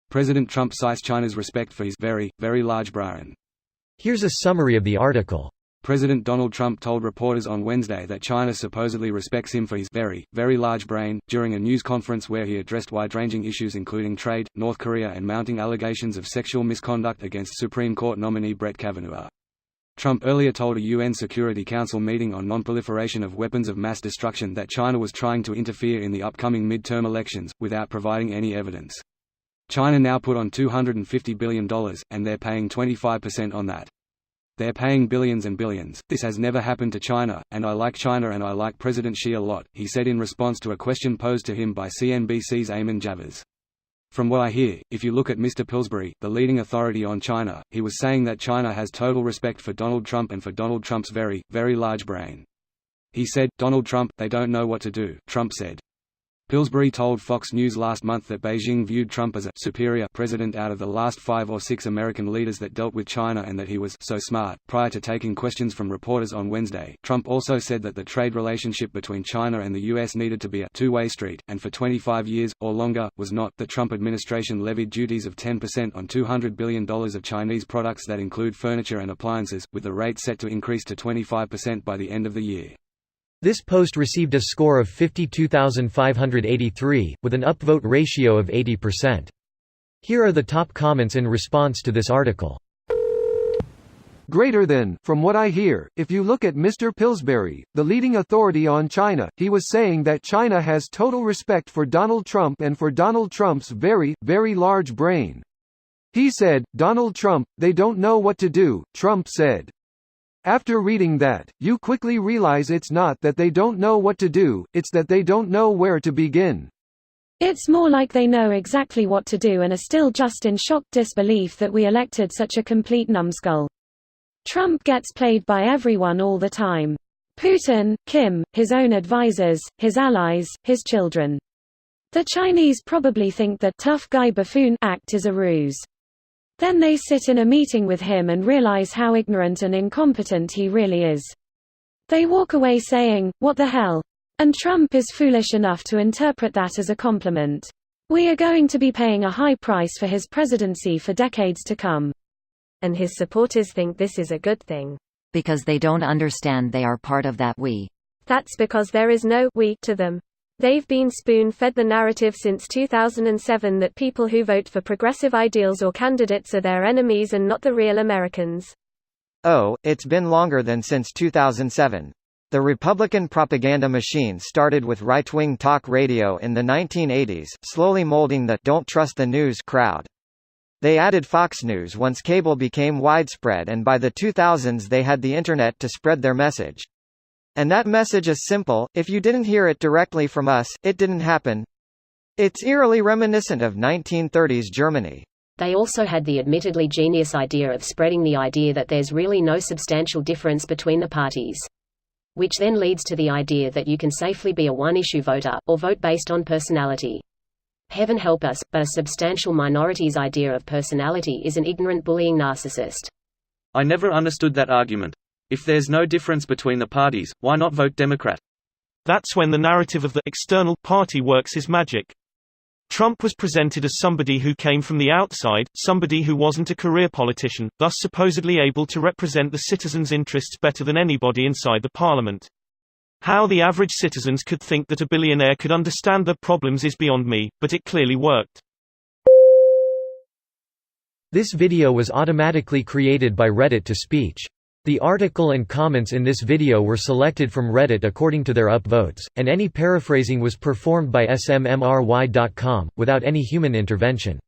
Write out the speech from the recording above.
President Trump cites China's respect for his very, very large brain. Here's a summary of the article. President Donald Trump told reporters on Wednesday that China supposedly respects him for his very, very large brain, during a news conference where he addressed wide-ranging issues including trade, North Korea and mounting allegations of sexual misconduct against Supreme Court nominee Brett Kavanaugh. Trump earlier told a UN Security Council meeting on non-proliferation of weapons of mass destruction that China was trying to interfere in the upcoming midterm elections, without providing any evidence. China now put on $250 billion, and they're paying 25% on that. They're paying billions and billions. This has never happened to China, and I like China and I like President Xi a lot, he said in response to a question posed to him by CNBC's Eamon Javers. From what I hear, if you look at Mr. Pillsbury, the leading authority on China, he was saying that China has total respect for Donald Trump and for Donald Trump's very, very large brain. He said, "Donald Trump, they don't know what to do," Trump said. Pillsbury told Fox News last month that Beijing viewed Trump as a superior president out of the last 5 or 6 American leaders that dealt with China and that he was so smart. Prior to taking questions from reporters on Wednesday, Trump also said that the trade relationship between China and the U.S. needed to be a two-way street, and for 25 years, or longer, was not. The Trump administration levied duties of 10% on $200 billion of Chinese products that include furniture and appliances, with the rate set to increase to 25% by the end of the year. This post received a score of 52,583, with an upvote ratio of 80%. Here are the top comments in response to this article. Greater than, from what I hear, if you look at Mr. Pillsbury, the leading authority on China, he was saying that China has total respect for Donald Trump and for Donald Trump's very, very large brain. He said, "Donald Trump, they don't know what to do," Trump said. After reading that, you quickly realize it's not that they don't know what to do, it's that they don't know where to begin. It's more like they know exactly what to do and are still just in shocked disbelief that we elected such a complete numbskull. Trump gets played by everyone all the time. Putin, Kim, his own advisors, his allies, his children. The Chinese probably think that tough guy buffoon act is a ruse. Then they sit in a meeting with him and realize how ignorant and incompetent he really is. They walk away saying, "What the hell?" And Trump is foolish enough to interpret that as a compliment. We are going to be paying a high price for his presidency for decades to come. And his supporters think this is a good thing. Because they don't understand they are part of that we. That's because there is no we to them. They've been spoon-fed the narrative since 2007 that people who vote for progressive ideals or candidates are their enemies and not the real Americans. Oh, it's been longer than since 2007. The Republican propaganda machine started with right-wing talk radio in the 1980s, slowly molding the "don't trust the news" crowd. They added Fox News once cable became widespread, and by the 2000s they had the Internet to spread their message. And that message is simple: if you didn't hear it directly from us, it didn't happen. It's eerily reminiscent of 1930s Germany. They also had the admittedly genius idea of spreading the idea that there's really no substantial difference between the parties. Which then leads to the idea that you can safely be a one-issue voter, or vote based on personality. Heaven help us, but a substantial minority's idea of personality is an ignorant bullying narcissist. I never understood that argument. If there's no difference between the parties, why not vote Democrat? That's when the narrative of the external party works his magic. Trump was presented as somebody who came from the outside, somebody who wasn't a career politician, thus supposedly able to represent the citizens' interests better than anybody inside the parliament. How the average citizens could think that a billionaire could understand their problems is beyond me, but it clearly worked. This video was automatically created by Reddit to speech. The article and comments in this video were selected from Reddit according to their upvotes, and any paraphrasing was performed by smmry.com, without any human intervention.